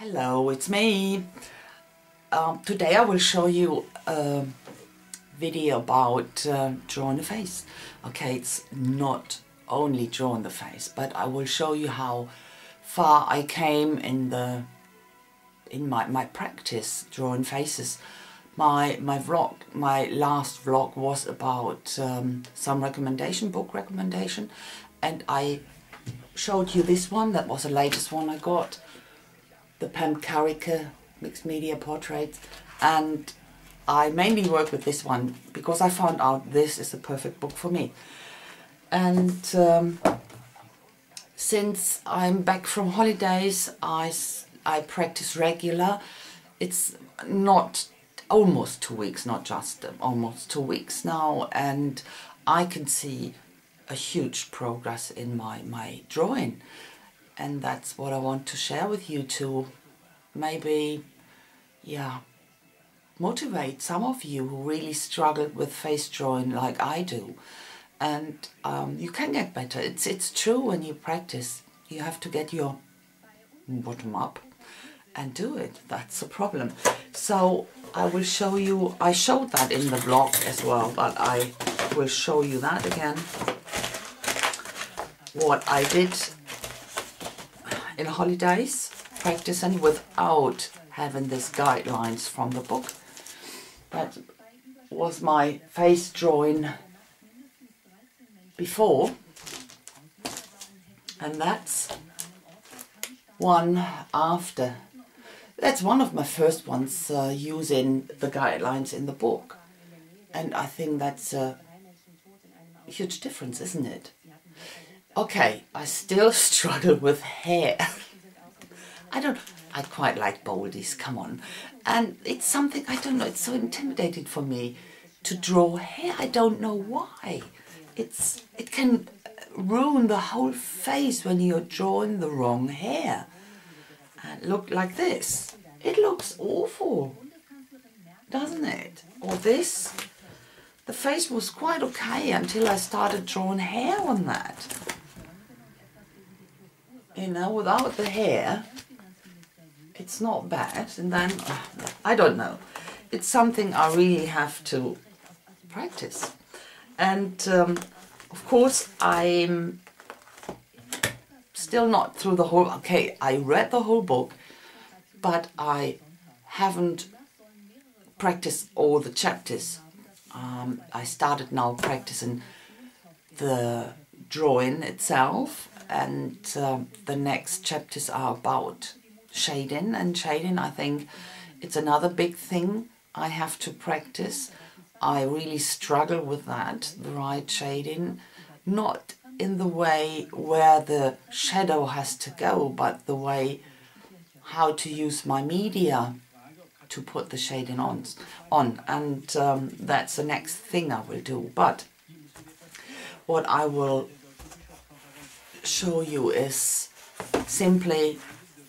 Hello, it's me. Today I will show you a video about drawing a face. Okay, it's not only drawing the face, but I will show you how far I came in my practice drawing faces. My last vlog was about some book recommendation, and I showed you this one. That was the latest one I got. The Pam Carricker Mixed Media Portraits, and I mainly work with this one because I found out this is the perfect book for me. And since I'm back from holidays, I practice regular. It's not almost 2 weeks, not just almost 2 weeks now, and I can see a huge progress in my drawing. And that's what I want to share with you to maybe, motivate some of you who really struggle with face drawing like I do. And you can get better. It's true, when you practice, you have to get your bottom up and do it. That's the problem. So I will show you, I showed that in the vlog as well, but I will show you that again. What I did in holidays, practicing without having these guidelines from the book. That was my face drawing before, and that's one after. That's one of my first ones using the guidelines in the book, and I think that's a huge difference, isn't it? Okay, I still struggle with hair. I quite like boldies, come on. And it's something, I don't know, it's so intimidating for me to draw hair. I don't know why. It can ruin the whole face when you're drawing the wrong hair. And look like this. It looks awful, doesn't it? Or this. The face was quite okay until I started drawing hair on that. You know, without the hair, it's not bad. And then, I don't know. It's something I really have to practice. And, of course, I'm still not through the whole... Okay, I read the whole book, but I haven't practiced all the chapters. I started now practicing the drawing itself, and the next chapters are about shading, and shading, I think it's another big thing I have to practice. I really struggle with that, the right shading, not in the way where the shadow has to go, but the way how to use my media to put the shading on. And that's the next thing I will do. But what I will show you is simply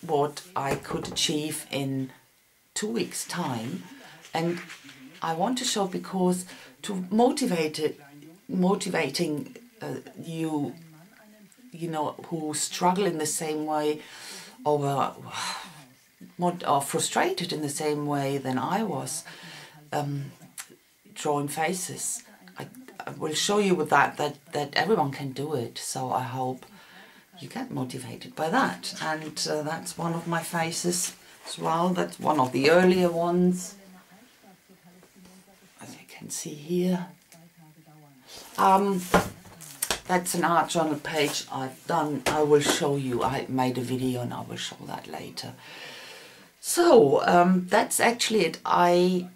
what I could achieve in 2 weeks' time. And I want to show, because to motivating you know, who struggle in the same way, or frustrated in the same way than I was drawing faces. I will show you with that everyone can do it. So I hope you get motivated by that. And that's one of my faces as well. That's one of the earlier ones, as you can see here. That's an art journal page I've done. I will show you. I made a video and I will show that later. So that's actually it. I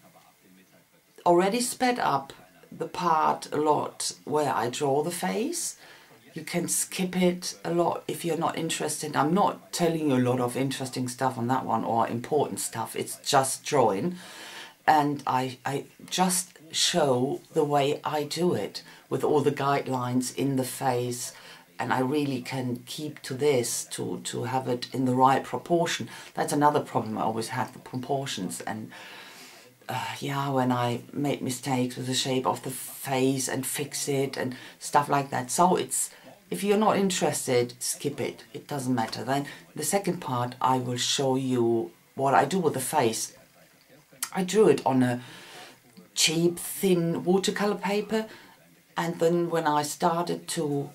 already sped up the part a lot where I draw the face. You can skip it a lot if you're not interested. I'm not telling you a lot of interesting stuff on that one, or important stuff. It's just drawing. And I just show the way I do it with all the guidelines in the face. And I really can keep to this to have it in the right proportion. That's another problem I always had, the proportions. And when I make mistakes with the shape of the face and fix it and stuff like that. So it's if you're not interested, skip it. It doesn't matter. Then the second part, I will show you what I do with the face. I drew it on a cheap, thin watercolor paper, and then when I started to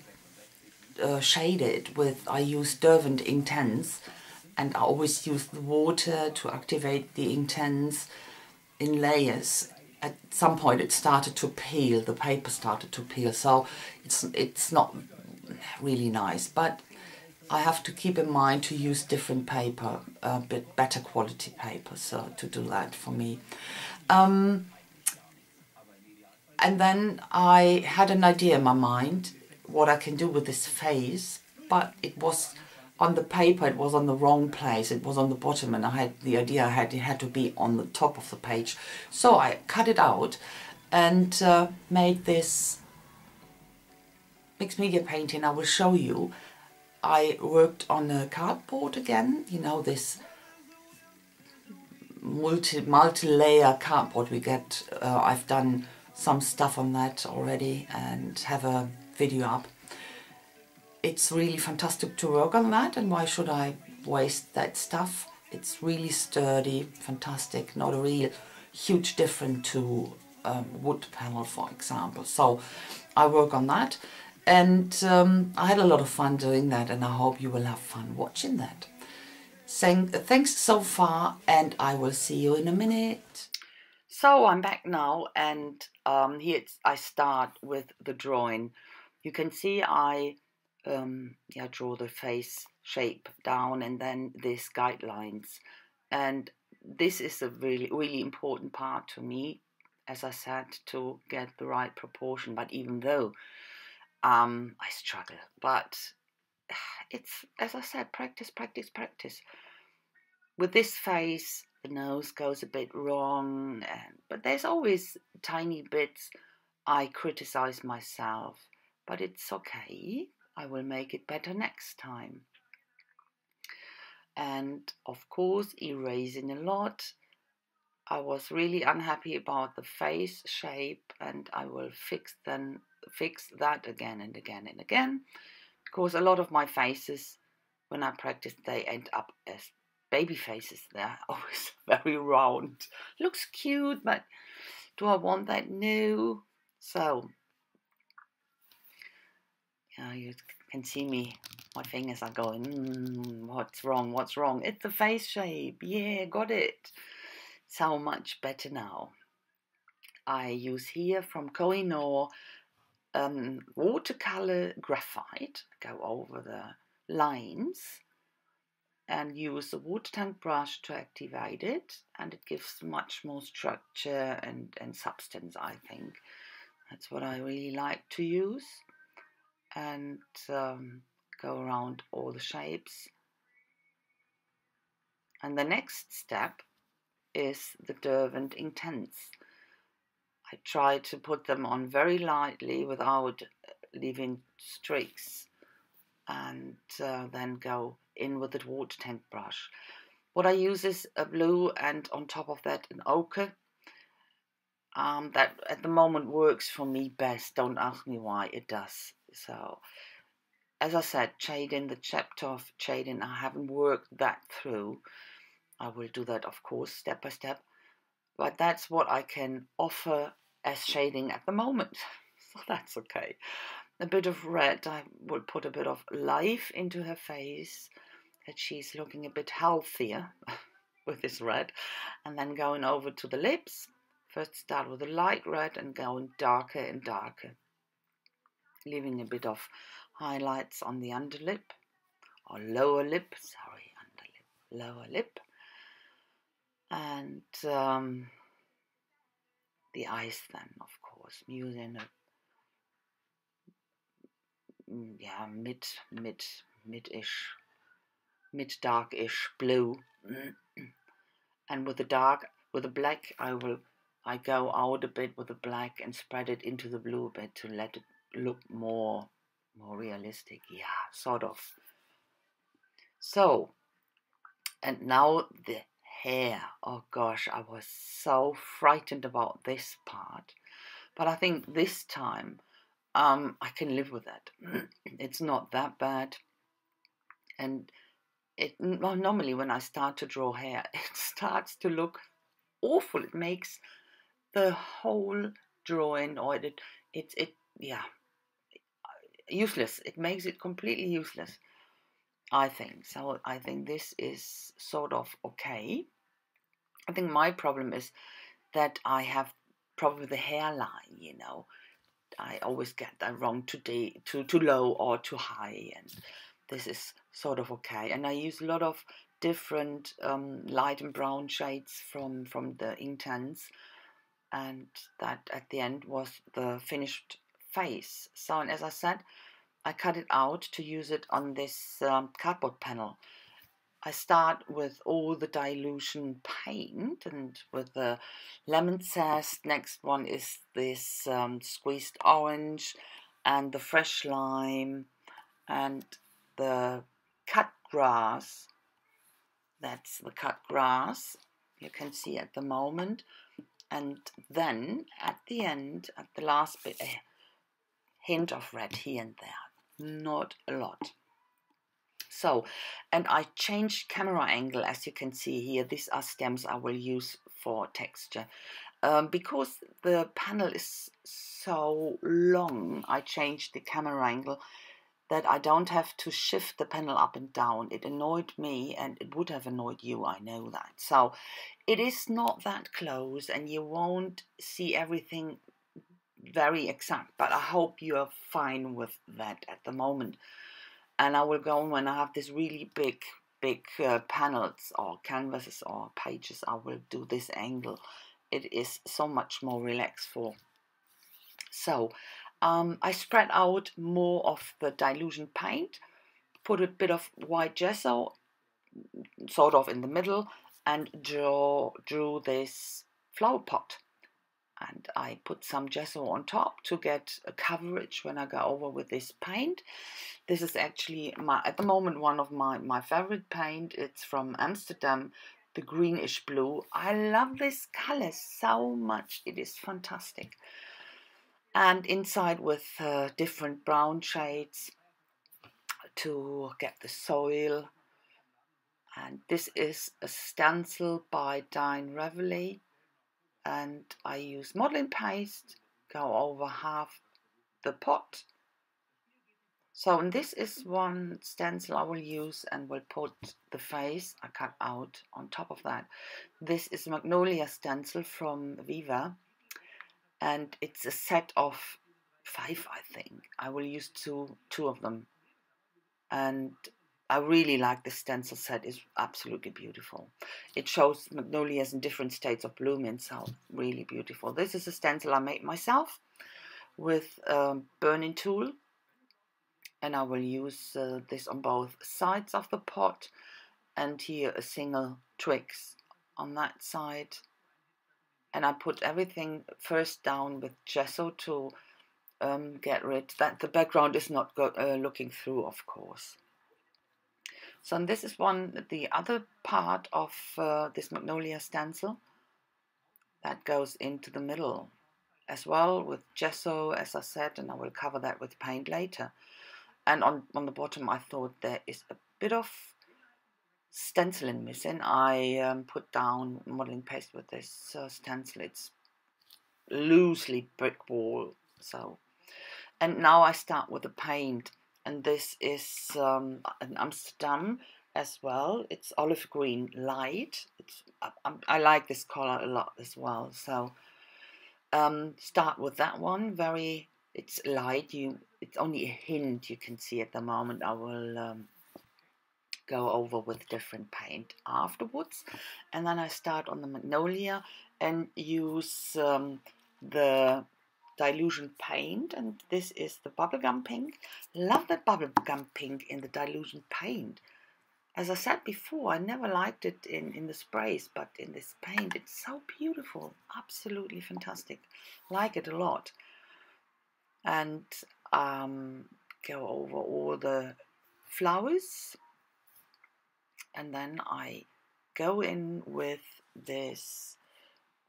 shade it with, I use Derwent Intense, and I always use the water to activate the Intense in layers. At some point it started to peel, the paper started to peel, so it's not really nice, but I have to keep in mind to use different paper, a bit better quality paper, so to do that for me. And then I had an idea in my mind what I can do with this face, but it was on the paper, it was on the wrong place, it was on the bottom, and I had the idea it had to be on the top of the page. So I cut it out and made this mixed media painting. I will show you. I worked on a cardboard again, you know, this multi-layer cardboard we get. I've done some stuff on that already and have a video up. It's really fantastic to work on that, and why should I waste that stuff? It's really sturdy, fantastic, not a real huge difference to wood panel, for example. So I work on that, and I had a lot of fun doing that, and I hope you will have fun watching that. Thanks so far, and I will see you in a minute. So I'm back now, and here I start with the drawing. You can see I draw the face shape down, and then these guidelines. And this is a really important part to me, as I said, to get the right proportion. But even though I struggle, but it's, as I said, practice, practice, practice. With this face, the nose goes a bit wrong, but there's always tiny bits I criticize myself, but it's okay. I will make it better next time. And of course, erasing a lot. I was really unhappy about the face shape, and I will fix that again and again and again, because a lot of my faces, when I practice, they end up as baby faces. They're always very round. Looks cute, but do I want that? No. So you can see me, my fingers are going, what's wrong, what's wrong? It's the face shape. Yeah, got it. So much better now. I use here from Kohinoor watercolor graphite, go over the lines, and use the water tank brush to activate it, and it gives much more structure and substance, I think. That's what I really like to use, and go around all the shapes. And the next step is the Derwent Intense. I try to put them on very lightly without leaving streaks, and then go in with the water tank brush. What I use is a blue, and on top of that an ochre. That at the moment works for me best. Don't ask me why, it does. So, as I said, shading, the chapter of shading, I haven't worked that through. I will do that, of course, step by step. But that's what I can offer as shading at the moment. So that's okay. A bit of red, I will put a bit of life into her face, that she's looking a bit healthier with this red. And then going over to the lips. First start with a light red and going darker and darker, leaving a bit of highlights on the underlip, or lower lip, sorry, underlip, lower lip, and the eyes then, of course, using a mid-darkish blue, and with the black, I go out a bit with the black and spread it into the blue a bit to let it look more realistic. Yeah, sort of. So, and now the hair. Oh gosh, I was so frightened about this part. But I think this time I can live with that. It's not that bad. And normally when I start to draw hair, it starts to look awful. It makes the whole drawing, or yeah, useless. It makes it completely useless, I think. So I think this is sort of okay. I think my problem is that I have problem with the hairline, you know. I always get that wrong, too low or too high, and this is sort of okay. And I use a lot of different light and brown shades from the Intense, and that at the end was the finished face. So, and as I said, I cut it out to use it on this cardboard panel. I start with all the dilution paint and with the lemon zest. Next one is this squeezed orange and the fresh lime and the cut grass. That's the cut grass you can see at the moment. And then at the end, at the last bit, a hint of red here and there. Not a lot. So, and I changed camera angle, as you can see here. These are stems I will use for texture. Because the panel is so long, I changed the camera angle that I don't have to shift the panel up and down. It annoyed me, and it would have annoyed you, I know that. So it is not that close, and you won't see everything very exact, but I hope you are fine with that at the moment. And I will go on when I have this really big panels or canvases or pages. I will do this angle. It is so much more relaxed for. So I spread out more of the dilution paint, put a bit of white gesso sort of in the middle, and drew this flower pot. And I put some gesso on top to get a coverage when I go over with this paint. This is actually, at the moment, one of my favorite paint. It's from Amsterdam, the greenish blue. I love this color so much. It is fantastic. And inside with different brown shades to get the soil. And this is a stencil by Dine Reveille. And I use modeling paste, go over half the pot. So, and this is one stencil I will use and will put the face I cut out on top of that. This is Magnolia stencil from Viva, and it's a set of 5, I think. I will use two of them, and I really like the stencil set. It's absolutely beautiful. It shows magnolias in different states of blooming, so really beautiful. This is a stencil I made myself with a burning tool, and I will use this on both sides of the pot, and here a single twigs on that side. And I put everything first down with gesso to get rid that the background is not looking through, of course. So this is the other part of this Magnolia stencil that goes into the middle as well with gesso, as I said, and I will cover that with paint later. And on the bottom, I thought there is a bit of stenciling missing. I put down modeling paste with this stencil. It's loosely brick wall. So, and now I start with the paint. And this is an Amsterdam as well. It's olive green light. I like this color a lot as well. So start with that one. It's light. It's only a hint you can see at the moment. I will go over with different paint afterwards, and then I start on the Magnolia and use the dilution paint, and this is the bubblegum pink. Love that bubblegum pink in the dilution paint. As I said before, I never liked it in the sprays, but in this paint it's so beautiful, absolutely fantastic. Like it a lot. And go over all the flowers, and then I go in with this.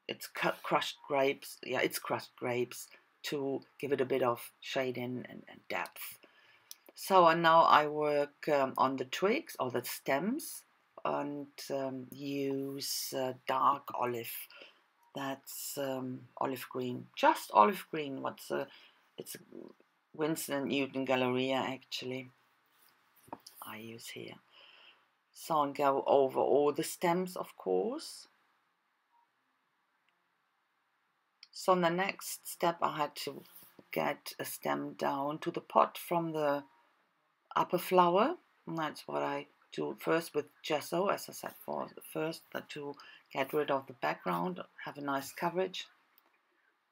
It's crushed grapes. Yeah, it's crushed grapes to give it a bit of shading and depth. So and now I work on the twigs or the stems and use dark olive. That's olive green, just olive green. It's a Winston & Newton Galleria actually I use here. So and go over all the stems, of course. So in the next step I had to get a stem down to the pot from the upper flower, and that's what I do first with gesso, as I said first, to get rid of the background, have a nice coverage,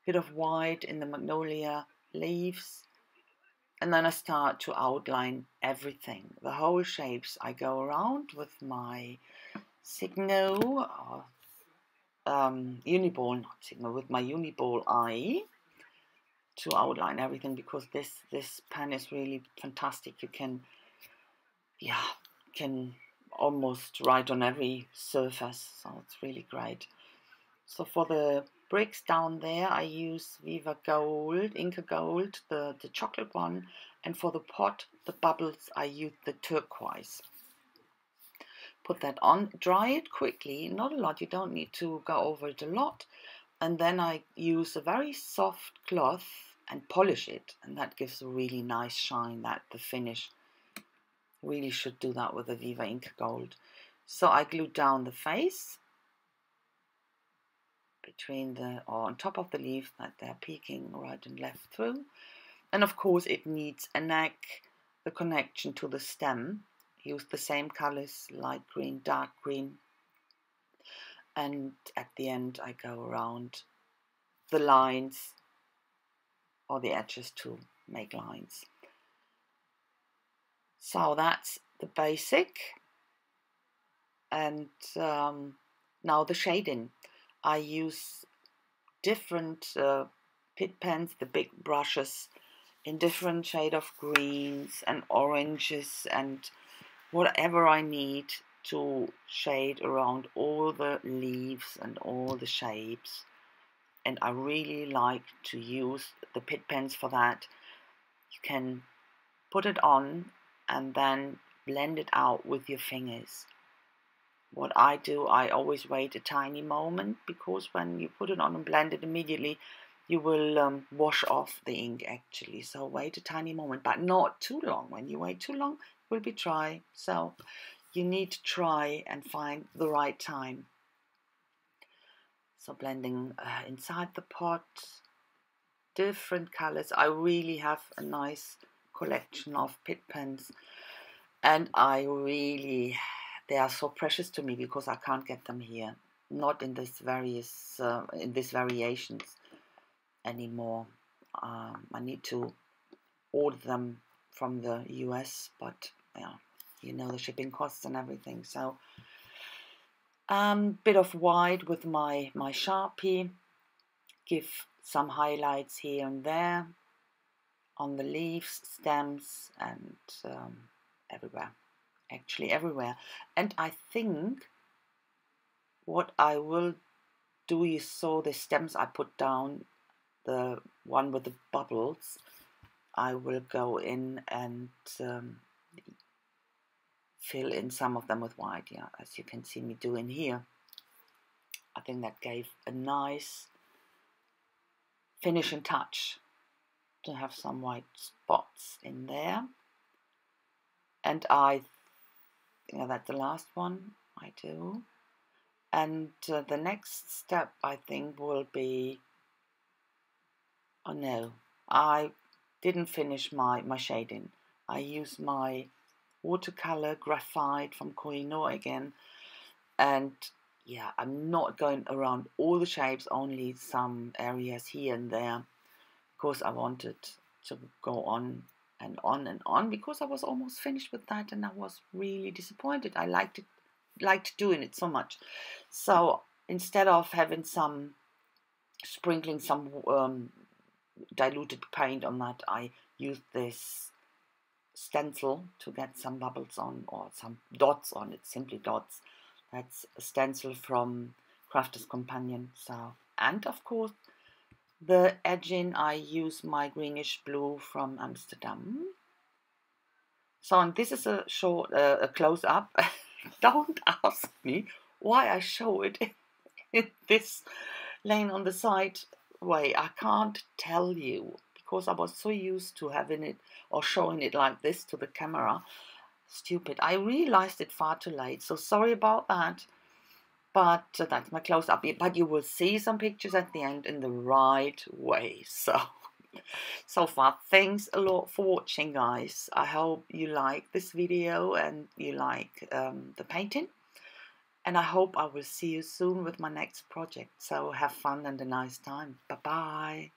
bit of white in the magnolia leaves, and then I start to outline everything, the whole shapes. I go around with my Signo or Uniball, not Signo, with my Uniball eye to outline everything, because this pen is really fantastic. You can almost write on every surface, so it's really great. So for the bricks down there I use Viva Gold, Inca Gold, the chocolate one, and for the pot, the bubbles, I use the turquoise. Put that on, dry it quickly, not a lot, you don't need to go over it a lot, and then I use a very soft cloth and polish it, and that gives a really nice shine. That the finish really should do that with the Viva Inca Gold. So I glue down the face between or on top of the leaf, that they're peeking right and left through, and of course it needs a neck, the connection to the stem. Use the same colors, light green, dark green, and at the end I go around the lines or the edges to make lines. So that's the basic. And now the shading. I use different pit pens, the big brushes, in different shade of greens and oranges and whatever I need to shade around all the leaves and all the shapes. And I really like to use the pit pens for that. You can put it on and then blend it out with your fingers. What I do, I always wait a tiny moment, because when you put it on and blend it immediately, you will wash off the ink actually. So wait a tiny moment, but not too long. When you wait too long, it will be dry. So you need to try and find the right time. So blending inside the pot, different colors. I really have a nice collection of pit pens, and they are so precious to me because I can't get them here, not in this variations anymore. I need to order them from the US, but yeah, you know, the shipping costs and everything. So bit of white with my Sharpie, give some highlights here and there on the leaves, stems, and everywhere, actually everywhere. And I think what I will do, you saw the stems I put down, the one with the bubbles, I will go in and fill in some of them with white, yeah, as you can see me doing here. I think that gave a nice finishing touch to have some white spots in there. And that's the last one I do. And the next step, I think, will be, oh no, I didn't finish my shading. I use my watercolor graphite from Koh-i-Noor again, and yeah, I'm not going around all the shapes, only some areas here and there, because I wanted to go on and on and on, because I was almost finished with that and I was really disappointed. I liked doing it so much. So instead of having sprinkling some diluted paint on that, I used this stencil to get some bubbles on, or some dots on it, simply dots. That's a stencil from Crafter's Companion. So, and of course The edging, I use my greenish blue from Amsterdam. So, and this is a short, a close-up. Don't ask me why I show it in this laying on the side way. I can't tell you, because I was so used to having it or showing it like this to the camera. Stupid. I realized it far too late, so sorry about that. But that's my close-up. But you will see some pictures at the end in the right way. So far, thanks a lot for watching, guys. I hope you like this video and you like the painting. And I hope I will see you soon with my next project. So have fun and a nice time. Bye-bye.